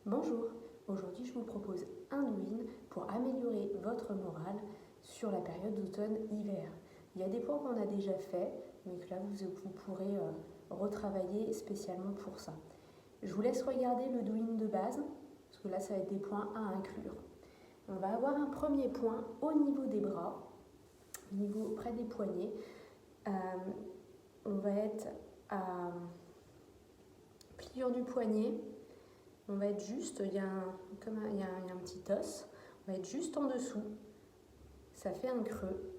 Bonjour, aujourd'hui je vous propose un do-in pour améliorer votre morale sur la période d'automne-hiver. Il y a des points qu'on a déjà fait, mais que là vous pourrez retravailler spécialement pour ça. Je vous laisse regarder le do-in de base, parce que là ça va être des points à inclure. On va avoir un premier point au niveau des bras, au niveau près des poignets. On va être à pliure du poignet. On va être juste, il y a un petit os, on va être juste en dessous, ça fait un creux,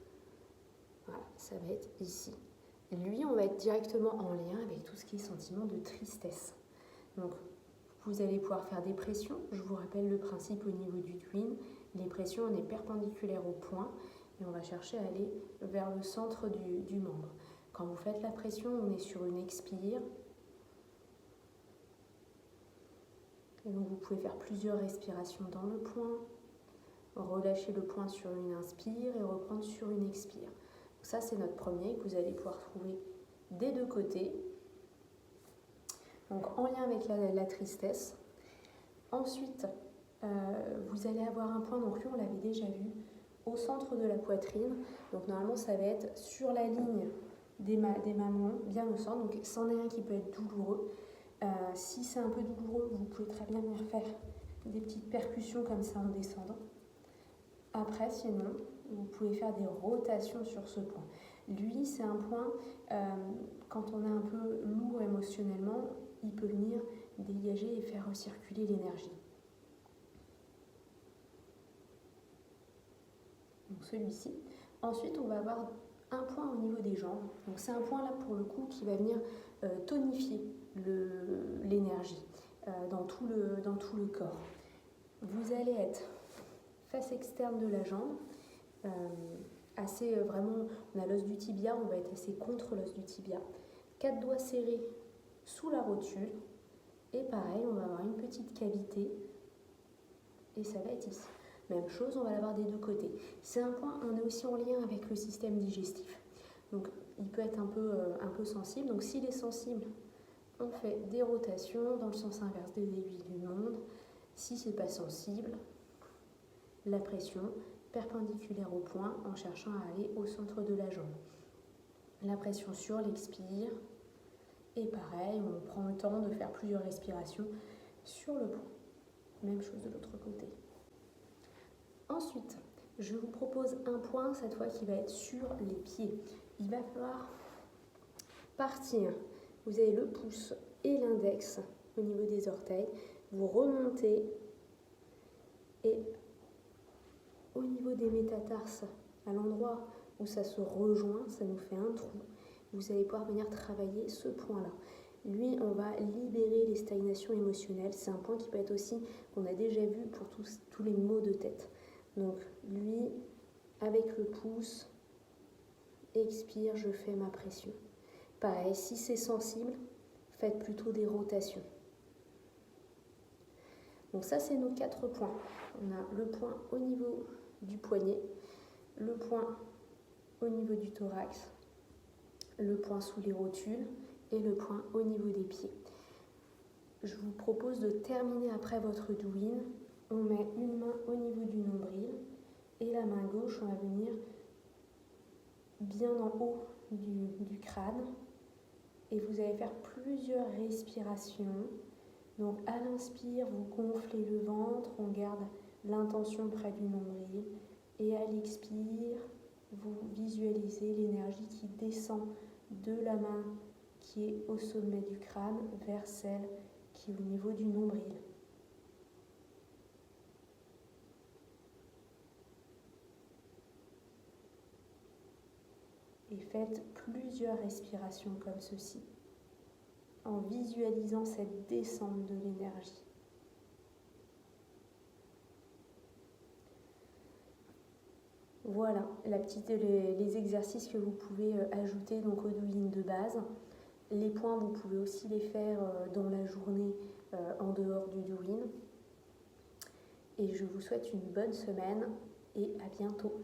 voilà, ça va être ici. Et lui, on va être directement en lien avec tout ce qui est sentiment de tristesse. Donc, vous allez pouvoir faire des pressions, je vous rappelle le principe au niveau du do-in, les pressions, on est perpendiculaire au point, et on va chercher à aller vers le centre du membre. Quand vous faites la pression, on est sur une expire. Et donc vous pouvez faire plusieurs respirations dans le point, relâcher le point sur une inspire et reprendre sur une expire. Donc ça c'est notre premier que vous allez pouvoir trouver des deux côtés. Donc en lien avec la tristesse. Ensuite, vous allez avoir un point, donc lui on l'avait déjà vu, au centre de la poitrine. Donc normalement ça va être sur la ligne des mamelons, bien au centre. Donc c'en est un qui peut être douloureux. Si c'est un peu douloureux, vous pouvez très bien venir faire des petites percussions comme ça en descendant. Après, sinon, vous pouvez faire des rotations sur ce point. Lui, c'est un point, quand on est un peu lourd émotionnellement, il peut venir dégager et faire recirculer l'énergie. Donc celui-ci. Ensuite, on va avoir un point au niveau des jambes. Donc c'est un point là pour le coup qui va venir tonifier l'énergie dans tout le corps. Vous allez être face externe de la jambe, vraiment, on a l'os du tibia, on va être assez contre l'os du tibia. 4 doigts serrés sous la rotule, et pareil, on va avoir une petite cavité, et ça va être ici. Même chose, on va l'avoir des deux côtés. C'est un point, on est aussi en lien avec le système digestif. Donc il peut être un peu sensible. Donc s'il est sensible, on fait des rotations dans le sens inverse des aiguilles d'une montre. Si ce n'est pas sensible, la pression perpendiculaire au point en cherchant à aller au centre de la jambe. La pression sur l'expire. Et pareil, on prend le temps de faire plusieurs respirations sur le point. Même chose de l'autre côté. Ensuite, je vous propose un point, cette fois, qui va être sur les pieds. Il va falloir partir. Vous avez le pouce et l'index au niveau des orteils. Vous remontez et au niveau des métatarses, à l'endroit où ça se rejoint, ça nous fait un trou. Vous allez pouvoir venir travailler ce point-là. Lui, on va libérer les stagnations émotionnelles. C'est un point qui peut être aussi, qu'on a déjà vu pour tous les maux de tête. Donc lui, avec le pouce, expire, je fais ma pression. Pareil, si c'est sensible, faites plutôt des rotations. Donc ça, c'est nos 4 points. On a le point au niveau du poignet, le point au niveau du thorax, le point sous les rotules et le point au niveau des pieds. Je vous propose de terminer après votre do-in. On met une main au niveau du nombril et la main gauche, on va venir bien en haut du crâne. Et vous allez faire plusieurs respirations. Donc à l'inspire, vous gonflez le ventre, on garde l'intention près du nombril. Et à l'expire, vous visualisez l'énergie qui descend de la main qui est au sommet du crâne vers celle qui est au niveau du nombril. Et faites plusieurs respirations comme ceci, en visualisant cette descente de l'énergie. Voilà les exercices que vous pouvez ajouter donc, au do-in de base. Les points, vous pouvez aussi les faire dans la journée en dehors du do-in. Et je vous souhaite une bonne semaine et à bientôt.